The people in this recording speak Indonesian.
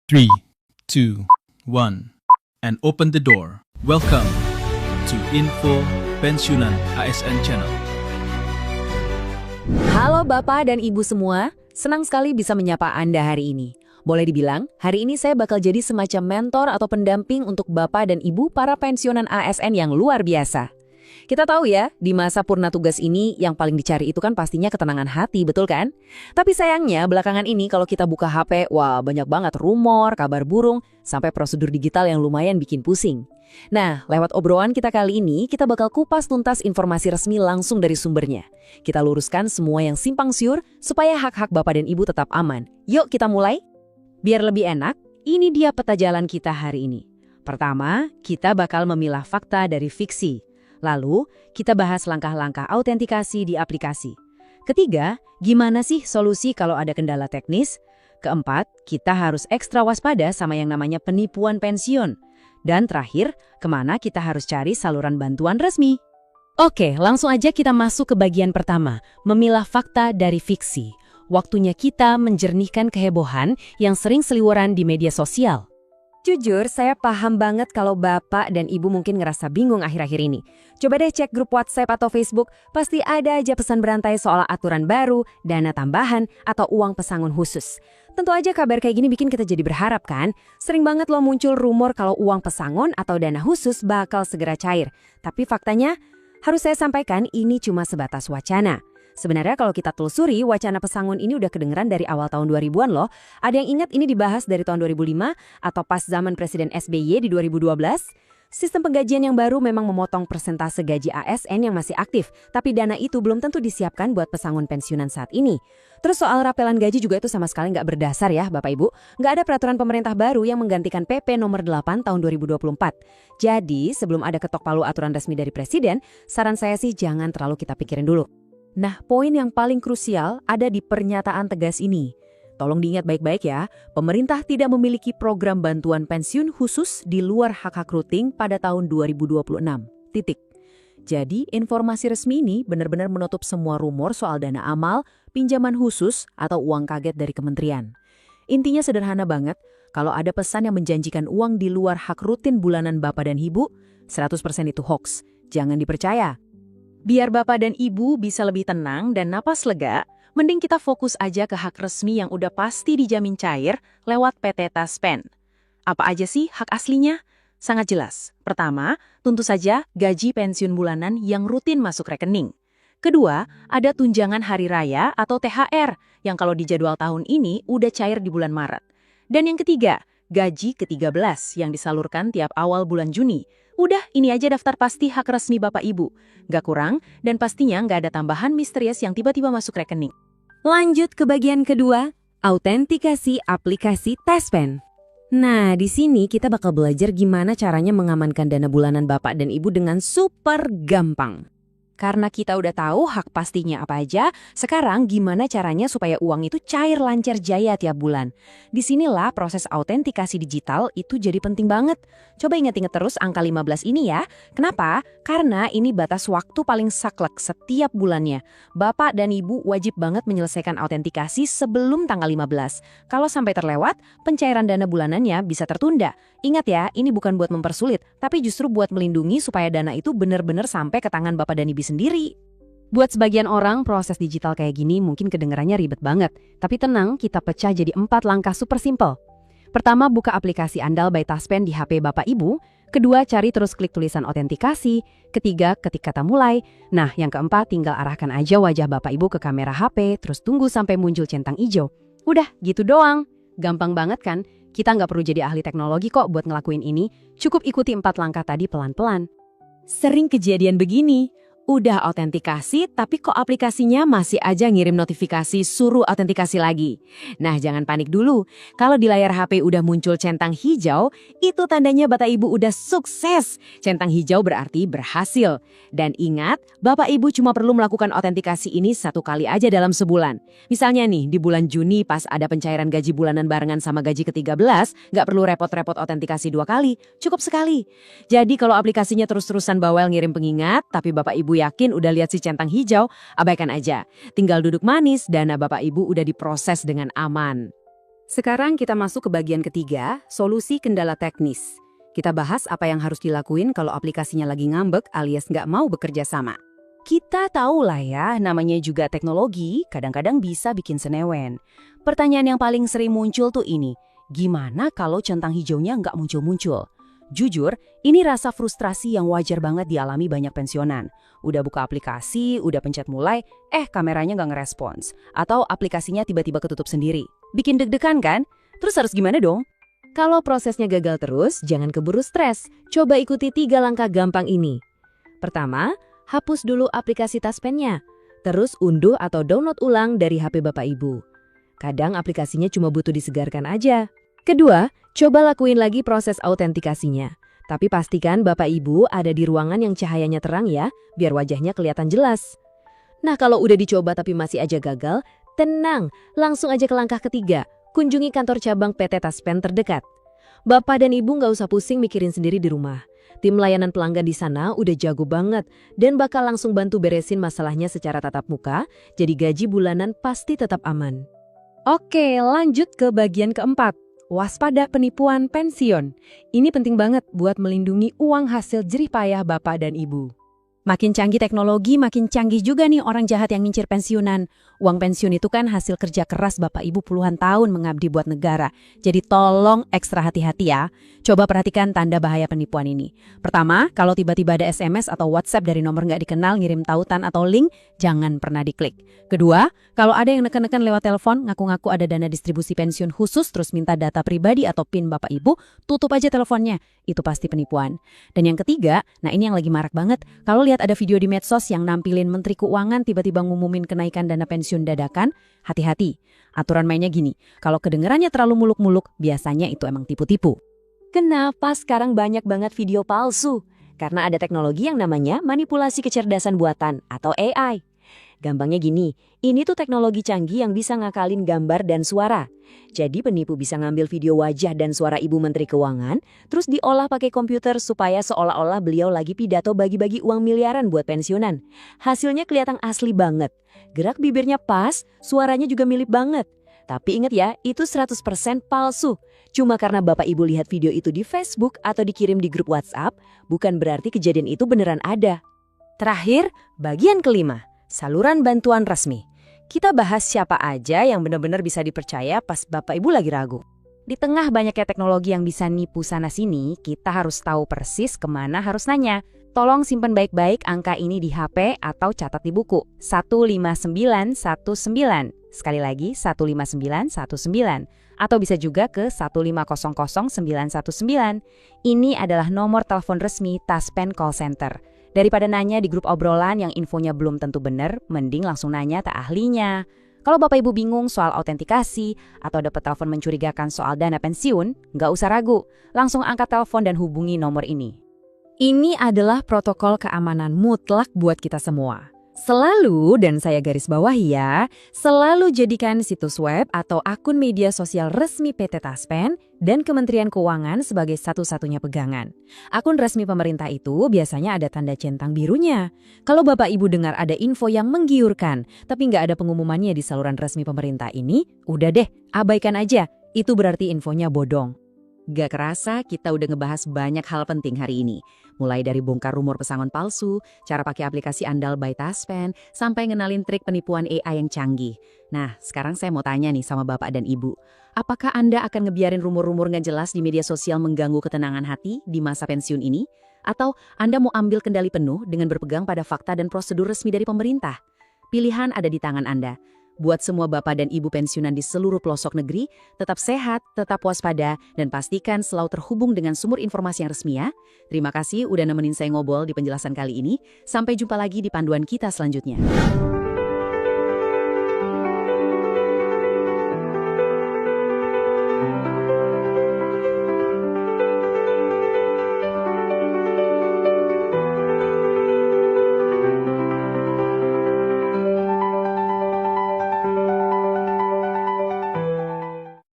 3, 2, 1, and open the door. Welcome to Info Pensiunan ASN Channel. Halo Bapak dan Ibu semua, senang sekali bisa menyapa Anda hari ini. Boleh dibilang, hari ini saya bakal jadi semacam mentor atau pendamping untuk Bapak dan Ibu para pensiunan ASN yang luar biasa. Kita tahu ya, di masa purna tugas ini yang paling dicari itu kan pastinya ketenangan hati, betul kan? Tapi sayangnya belakangan ini kalau kita buka HP, wah banyak banget rumor, kabar burung, sampai prosedur digital yang lumayan bikin pusing. Nah, lewat obrolan kita kali ini, kita bakal kupas tuntas informasi resmi langsung dari sumbernya. Kita luruskan semua yang simpang siur supaya hak-hak Bapak dan Ibu tetap aman. Yuk kita mulai? Biar lebih enak, ini dia peta jalan kita hari ini. Pertama, kita bakal memilah fakta dari fiksi. Lalu, kita bahas langkah-langkah autentikasi di aplikasi. Ketiga, gimana sih solusi kalau ada kendala teknis? Keempat, kita harus ekstra waspada sama yang namanya penipuan pensiun. Dan terakhir, kemana kita harus cari saluran bantuan resmi? Oke, langsung aja kita masuk ke bagian pertama, memilah fakta dari fiksi. Waktunya kita menjernihkan kehebohan yang sering seliweran di media sosial. Jujur, saya paham banget kalau Bapak dan Ibu mungkin ngerasa bingung akhir-akhir ini. Coba deh cek grup WhatsApp atau Facebook, pasti ada aja pesan berantai soal aturan baru, dana tambahan, atau uang pesangon khusus. Tentu aja kabar kayak gini bikin kita jadi berharap kan? Sering banget loh muncul rumor kalau uang pesangon atau dana khusus bakal segera cair. Tapi faktanya, harus saya sampaikan ini cuma sebatas wacana. Sebenarnya kalau kita telusuri, wacana pesangon ini udah kedengeran dari awal tahun 2000-an loh. Ada yang ingat ini dibahas dari tahun 2005 atau pas zaman Presiden SBY di 2012? Sistem penggajian yang baru memang memotong persentase gaji ASN yang masih aktif, tapi dana itu belum tentu disiapkan buat pesangon pensiunan saat ini. Terus soal rapelan gaji juga itu sama sekali nggak berdasar ya Bapak Ibu. Nggak ada peraturan pemerintah baru yang menggantikan PP nomor 8 tahun 2024. Jadi sebelum ada ketok palu aturan resmi dari Presiden, saran saya sih jangan terlalu kita pikirin dulu. Nah, poin yang paling krusial ada di pernyataan tegas ini. Tolong diingat baik-baik ya, pemerintah tidak memiliki program bantuan pensiun khusus di luar hak-hak rutin pada tahun 2026. Titik. Jadi, informasi resmi ini benar-benar menutup semua rumor soal dana amal, pinjaman khusus, atau uang kaget dari kementerian. Intinya sederhana banget, kalau ada pesan yang menjanjikan uang di luar hak rutin bulanan Bapak dan Ibu, 100% itu hoax. Jangan dipercaya. Biar Bapak dan Ibu bisa lebih tenang dan napas lega, mending kita fokus aja ke hak resmi yang udah pasti dijamin cair lewat PT Taspen. Apa aja sih hak aslinya? Sangat jelas. Pertama, tentu saja gaji pensiun bulanan yang rutin masuk rekening. Kedua, ada tunjangan hari raya atau THR yang kalau di jadwal tahun ini udah cair di bulan Maret. Dan yang ketiga, gaji ke-13 yang disalurkan tiap awal bulan Juni. Udah, ini aja daftar pasti hak resmi Bapak Ibu. Nggak kurang, dan pastinya nggak ada tambahan misterius yang tiba-tiba masuk rekening. Lanjut ke bagian kedua, autentikasi aplikasi Taspen. Nah, di sini kita bakal belajar gimana caranya mengamankan dana bulanan Bapak dan Ibu dengan super gampang. Karena kita udah tahu hak pastinya apa aja, sekarang gimana caranya supaya uang itu cair lancar jaya tiap bulan. Disinilah proses autentikasi digital itu jadi penting banget. Coba ingat-ingat terus angka 15 ini ya. Kenapa? Karena ini batas waktu paling saklek setiap bulannya. Bapak dan Ibu wajib banget menyelesaikan autentikasi sebelum tanggal 15. Kalau sampai terlewat, pencairan dana bulanannya bisa tertunda. Ingat ya, ini bukan buat mempersulit, tapi justru buat melindungi supaya dana itu benar-benar sampai ke tangan Bapak dan Ibu sendiri. Buat sebagian orang, proses digital kayak gini mungkin kedengarannya ribet banget. Tapi tenang, kita pecah jadi 4 langkah super simple. Pertama, buka aplikasi andal by Taspen di HP Bapak Ibu. Kedua, cari terus klik tulisan autentikasi. Ketiga, ketik kata mulai. Nah, yang keempat, tinggal arahkan aja wajah Bapak Ibu ke kamera HP, terus tunggu sampai muncul centang hijau. Udah, gitu doang. Gampang banget kan? Kita nggak perlu jadi ahli teknologi kok buat ngelakuin ini. Cukup ikuti 4 langkah tadi pelan-pelan. Sering kejadian begini. Udah autentikasi, tapi kok aplikasinya masih aja ngirim notifikasi suruh autentikasi lagi. Nah, jangan panik dulu. Kalau di layar HP udah muncul centang hijau, itu tandanya Bapak Ibu udah sukses. Centang hijau berarti berhasil. Dan ingat, Bapak Ibu cuma perlu melakukan autentikasi ini 1 kali aja dalam sebulan. Misalnya nih, di bulan Juni pas ada pencairan gaji bulanan barengan sama gaji ke-13, nggak perlu repot-repot autentikasi 2 kali, cukup sekali. Jadi kalau aplikasinya terus-terusan bawel ngirim pengingat, tapi Bapak Ibu yakin udah lihat si centang hijau, abaikan aja. Tinggal duduk manis, dana Bapak Ibu udah diproses dengan aman. Sekarang kita masuk ke bagian ketiga, solusi kendala teknis. Kita bahas apa yang harus dilakuin kalau aplikasinya lagi ngambek alias nggak mau bekerja sama. Kita tahu lah ya, namanya juga teknologi, kadang-kadang bisa bikin senewen. Pertanyaan yang paling sering muncul tuh ini, gimana kalau centang hijaunya nggak muncul-muncul? Jujur, ini rasa frustrasi yang wajar banget dialami banyak pensiunan. Udah buka aplikasi, udah pencet mulai, kameranya nggak ngerespons. Atau aplikasinya tiba-tiba ketutup sendiri. Bikin deg-degan kan? Terus harus gimana dong? Kalau prosesnya gagal terus, jangan keburu stres. Coba ikuti 3 langkah gampang ini. Pertama, hapus dulu aplikasi Taspen-nya. Terus unduh atau download ulang dari HP Bapak Ibu. Kadang aplikasinya cuma butuh disegarkan aja. Kedua, coba lakuin lagi proses autentikasinya. Tapi pastikan Bapak Ibu ada di ruangan yang cahayanya terang ya, biar wajahnya kelihatan jelas. Nah, kalau udah dicoba tapi masih aja gagal, tenang, langsung aja ke langkah ketiga. Kunjungi kantor cabang PT Taspen terdekat. Bapak dan Ibu nggak usah pusing mikirin sendiri di rumah. Tim layanan pelanggan di sana udah jago banget dan bakal langsung bantu beresin masalahnya secara tatap muka, jadi gaji bulanan pasti tetap aman. Oke, lanjut ke bagian keempat. Waspada penipuan pensiun. Ini penting banget buat melindungi uang hasil jerih payah Bapak dan Ibu. Makin canggih teknologi, makin canggih juga nih orang jahat yang ngincir pensiunan. Uang pensiun itu kan hasil kerja keras Bapak Ibu puluhan tahun mengabdi buat negara. Jadi tolong ekstra hati-hati ya. Coba perhatikan tanda bahaya penipuan ini. Pertama, kalau tiba-tiba ada SMS atau WhatsApp dari nomor nggak dikenal ngirim tautan atau link, jangan pernah diklik. Kedua, kalau ada yang neken-neken lewat telepon, ngaku-ngaku ada dana distribusi pensiun khusus terus minta data pribadi atau PIN Bapak Ibu, tutup aja teleponnya. Itu pasti penipuan. Dan yang ketiga, nah ini yang lagi marak banget, kalau lihat ada video di medsos yang nampilin Menteri Keuangan tiba-tiba ngumumin kenaikan dana pensiun dadakan, hati-hati. Aturan mainnya gini, kalau kedengerannya terlalu muluk-muluk, biasanya itu emang tipu-tipu. Kenapa sekarang banyak banget video palsu? Karena ada teknologi yang namanya manipulasi kecerdasan buatan atau AI. Gampangnya gini, ini tuh teknologi canggih yang bisa ngakalin gambar dan suara. Jadi penipu bisa ngambil video wajah dan suara Ibu Menteri Keuangan, terus diolah pakai komputer supaya seolah-olah beliau lagi pidato bagi-bagi uang miliaran buat pensiunan. Hasilnya kelihatan asli banget. Gerak bibirnya pas, suaranya juga mirip banget. Tapi ingat ya, itu 100% palsu. Cuma karena Bapak Ibu lihat video itu di Facebook atau dikirim di grup WhatsApp, bukan berarti kejadian itu beneran ada. Terakhir, bagian kelima. Saluran bantuan resmi. Kita bahas siapa aja yang benar-benar bisa dipercaya pas Bapak Ibu lagi ragu. Di tengah banyaknya teknologi yang bisa nipu sana-sini, kita harus tahu persis kemana harus nanya. Tolong simpan baik-baik angka ini di HP atau catat di buku. 15919. Sekali lagi 15919. Atau bisa juga ke 1500919. Ini adalah nomor telepon resmi Taspen Call Center. Daripada nanya di grup obrolan yang infonya belum tentu benar, mending langsung nanya ke ahlinya. Kalau Bapak Ibu bingung soal autentikasi atau dapat telepon mencurigakan soal dana pensiun, nggak usah ragu. Langsung angkat telepon dan hubungi nomor ini. Ini adalah protokol keamanan mutlak buat kita semua. Selalu, dan saya garis bawahi ya, selalu jadikan situs web atau akun media sosial resmi PT Taspen dan Kementerian Keuangan sebagai satu-satunya pegangan. Akun resmi pemerintah itu biasanya ada tanda centang birunya. Kalau Bapak Ibu dengar ada info yang menggiurkan, tapi nggak ada pengumumannya di saluran resmi pemerintah ini, udah deh, abaikan aja. Itu berarti infonya bodong. Gak kerasa kita udah ngebahas banyak hal penting hari ini. Mulai dari bongkar rumor pesangon palsu, cara pakai aplikasi andal by Taspen, sampai ngenalin trik penipuan AI yang canggih. Nah, sekarang saya mau tanya nih sama Bapak dan Ibu. Apakah Anda akan ngebiarin rumor-rumor nggak jelas di media sosial mengganggu ketenangan hati di masa pensiun ini? Atau Anda mau ambil kendali penuh dengan berpegang pada fakta dan prosedur resmi dari pemerintah? Pilihan ada di tangan Anda. Buat semua Bapak dan Ibu pensiunan di seluruh pelosok negeri, tetap sehat, tetap waspada, dan pastikan selalu terhubung dengan sumber informasi yang resmi ya. Terima kasih udah nemenin saya ngobrol di penjelasan kali ini. Sampai jumpa lagi di panduan kita selanjutnya.